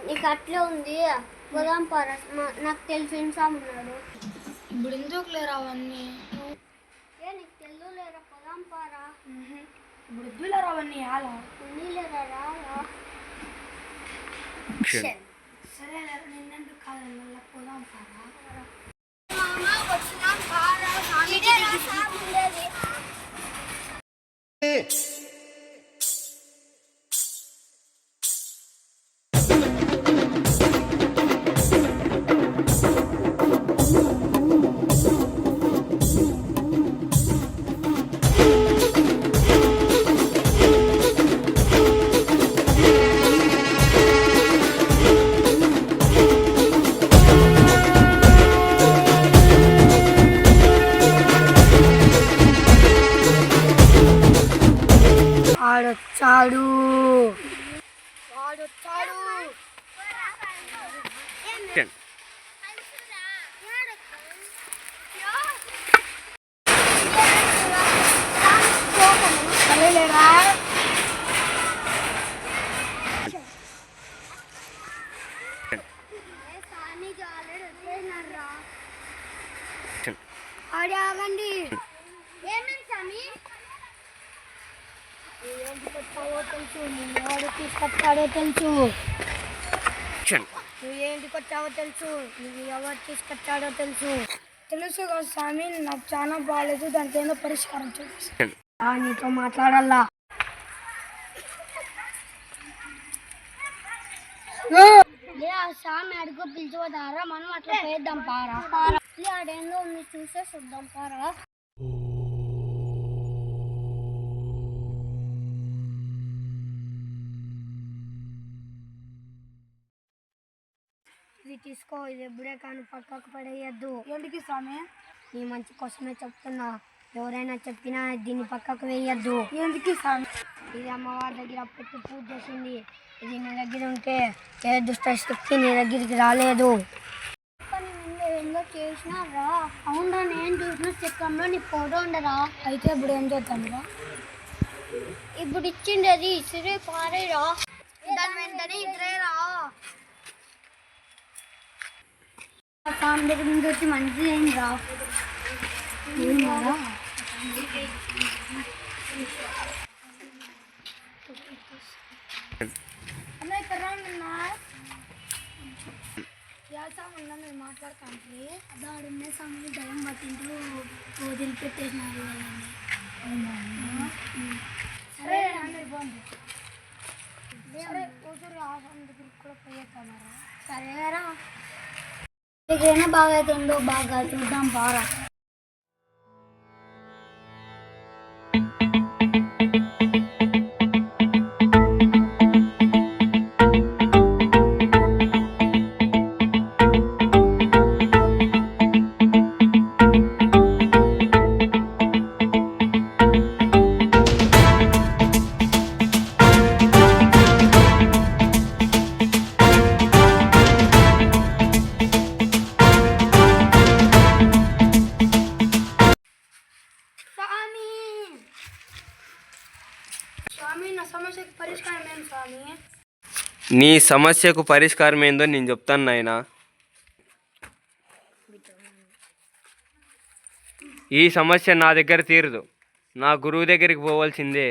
నీకు అట్లే ఉంది పోదాం పారా, నాకు తెలిసిన సాము ఉన్నాడు. ఇప్పుడు ఎందుకు లేరా అవన్నీ? నీకు తెలు లేరా, పోదాం పారా. ఇప్పుడు వద్దులేరా అవన్నీ, అలా లేరా రారా. సరే నిన్నెందుకు కాదు, మళ్ళీ పోదాం పారా. వాడొచ్చాడు. ఆగండి. ఏమైంది స్వామి? ఏంటి కొట్టావో తెలుసు, నిన్ను ఎవరు తీసుకొచ్చాడో తెలుసు. నువ్వు ఏంటి కొట్టావో తెలుసు, నువ్వు ఎవరు తీసుకొచ్చాడో తెలుసు. తెలుసు కదా స్వామి, నాకు చాలా బాగాలేదు, దానికి ఏదో పరిష్కారం చూపిస్తాను. నీతో మాట్లాడాలా? స్వామి అడుగు పిలిచిపోతారా, మనం అట్లా చేద్దాం పారా. ఆడేందో ఉంది చూసే చూద్దాం పారా. ఇది తీసుకో, ఇది ఎప్పుడే కానీ పక్కకు పడేయద్దు. ఎందుకు స్వామి? నీ మంచి కోసమే చెప్తున్నా, ఎవరైనా చెప్పినా దీన్ని పక్కకు వేయద్దు. ఎందుకు స్వామి? ఇది అమ్మవారి దగ్గర పెట్టి పూజ చేసింది. ఇది నీ దగ్గర ఉంటే ఏ దుష్ట శక్తి నీ దగ్గరికి రాలేదు. ఎందుకు చేసినా రా. అవునరా, నేను చూసిన చిత్రంలో నీ ఫోటో ఉండరా. అయితే ఇప్పుడు ఏం చేద్దాం రా? ఇప్పుడు ఇచ్చింది అది ఇసిరే పారేరా. దాని వెంటనే ఇద్దరేరా. స్వామి దగ్గర నుంచి వచ్చి మంచిది ఏంటి రా. నేను మాట్లాడతాను. దాడున్న సమయం దయం పట్టింటూ వదిలిపెట్టేసినారు. సరే అందరు బాగుంది. సరే కూతురు ఆ స్వామి దగ్గరికి కూడా పోయేస్తామారా? సరేరా, ఏదైనా బాగా అవుతుందో బాగా చూద్దాం బారా. నీ సమస్యకు పరిష్కారం ఏందో నేను చెప్తాను నాయనా. ఈ సమస్య నా దగ్గర తీరదు, నా గురువు దగ్గరికి పోవాల్సిందే.